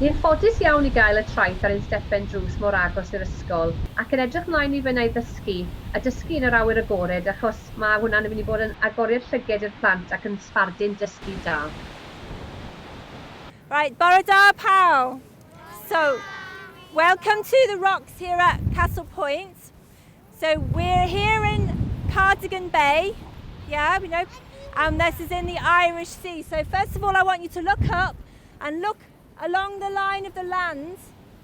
Ni'n ffodus iawn i gael y traeth ar ein stepen drws mor agos i'r ysgol, ac yn edrych mlaen i fyna i ddysgu, a dysgu yn yr awyr agored, achos mae hwnna'n mynd i bod yn agoriad llyged i'r plant ac yn sbardun dysgu da. Right, bore da pawb. So, welcome to the rocks here at Castle Point. So we're here in Cardigan Bay, yeah, we know, and this is in the Irish Sea. So first of all, I want you to look up and look along the line of the land,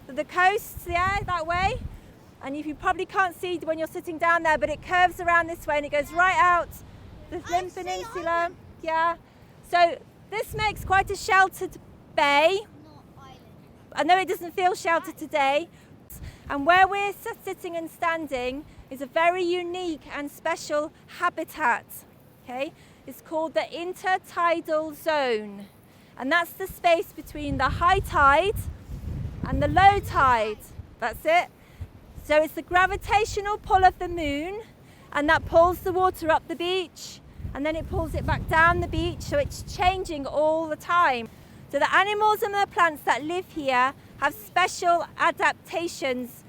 the coast, yeah, that way. And you probably can't see when you're sitting down there, but it curves around this way and it goes right out the Llyn Peninsula, yeah. So this makes quite a sheltered bay. I know it doesn't feel sheltered today. And where we're sitting and standing is a very unique and special habitat, okay? It's called the Intertidal Zone. And that's the space between the high tide and the low tide. That's it. So it's the gravitational pull of the moon, and that pulls the water up the beach, and then it pulls it back down the beach, so it's changing all the time. So the animals and the plants that live here have special adaptations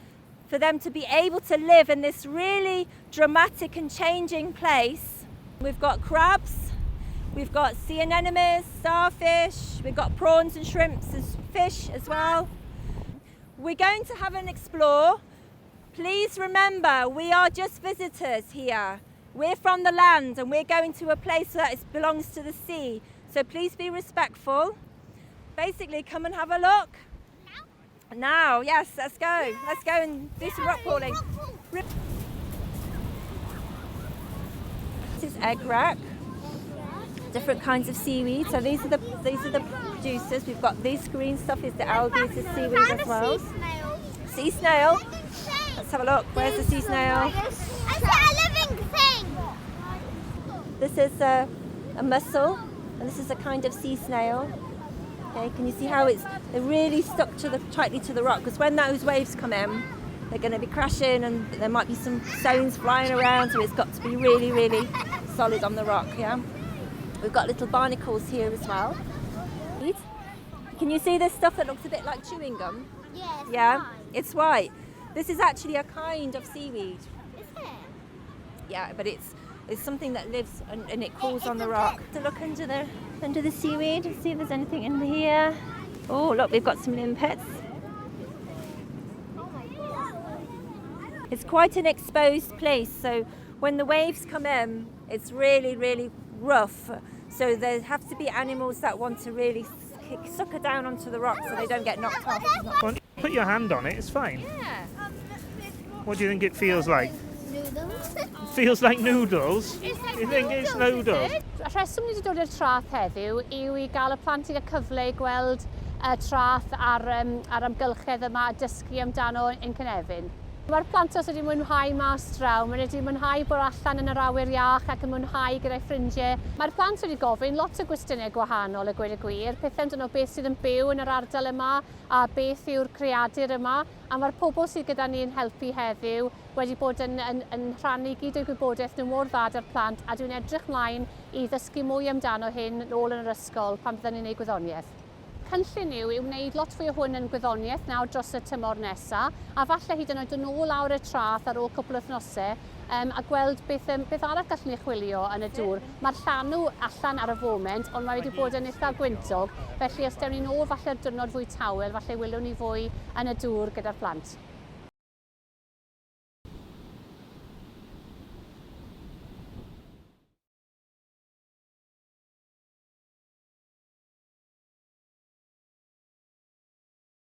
for them to be able to live in this really dramatic and changing place. We've got crabs, we've got sea anemones, starfish, we've got prawns and shrimps and fish as well. We're going to have an explore. Please remember, we are just visitors here. We're from the land and we're going to a place that belongs to the sea. So please be respectful. Basically, come and have a look. Now, yes, let's go. Let's go and do some rock crawling. This is egg rack. Different kinds of seaweed. So these are the producers. We've got this green stuff is the algae, is the seaweed as well. Sea snail. Let's have a look. Where's the sea snail? It's a living thing. This is a mussel, and this is a kind of sea snail. Okay, can you see how they're really stuck tightly to the rock? Because when those waves come in, they're going to be crashing, and there might be some stones flying around. So it's got to be really, really solid on the rock. Yeah. We've got little barnacles here as well. Can you see this stuff that looks a bit like chewing gum? Yes. Yeah, it's white. This is actually a kind of seaweed. Is it? Yeah, but it's something that lives and it crawls on the rock. To look under the seaweed and see if there's anything in here. Oh, look, we've got some limpets. It's quite an exposed place, so when the waves come in, it's really, really rough. So there have to be animals that want to really sucker down onto the rock so they don't get knocked off. Well, put your hand on it, it's fine. Yeah. What do you think it feels like? Noodles. Feels like noodles? You think it's noodles? Y rheswm ni wedi dod i'r traeth heddiw yw i gael y plant i gael cyfle i gweld y traeth ar amgylchedd yma a dysgu amdano ein cynefin. Mae'r plant os wedi mwynhau mas draw, maen wedi mwynhau bod allan yn yr awyr iach ac yn mwynhau gyda'i ffrindiau. Mae'r plant wedi gofyn lot o gwestiynau gwahanol y gweud y gwir, pethau amdano beth sydd yn byw yn yr ardal yma a beth yw'r creadur yma. A mae'r pobl sydd gyda ni'n helpu heddiw wedi bod yn rhannu gyd o'i gwybodaeth nhw mor dda ar plant, a dwi'n edrych mlaen i ddysgu mwy amdano hyn nôl yn yr ysgol pan byddwn ni'n gwneud gwyddoniaeth. Cynllun yw wneud lot fwy o hwn yn gwyddoniaeth nawr dros y tymor nesaf, a falle hyd yn oed yn ôl lawr y traeth ar ôl cwpl o wythnosau a gweld beth arall gallwn ni chwilio yn y dŵr. Mae'r llanw allan ar y foment, ond mae wedi bod yn eitha gwyntog, felly os dewn ni nôl falle'r diwrnod fwy tawel, falle wylwn ni fwy yn y dŵr gyda'r plant.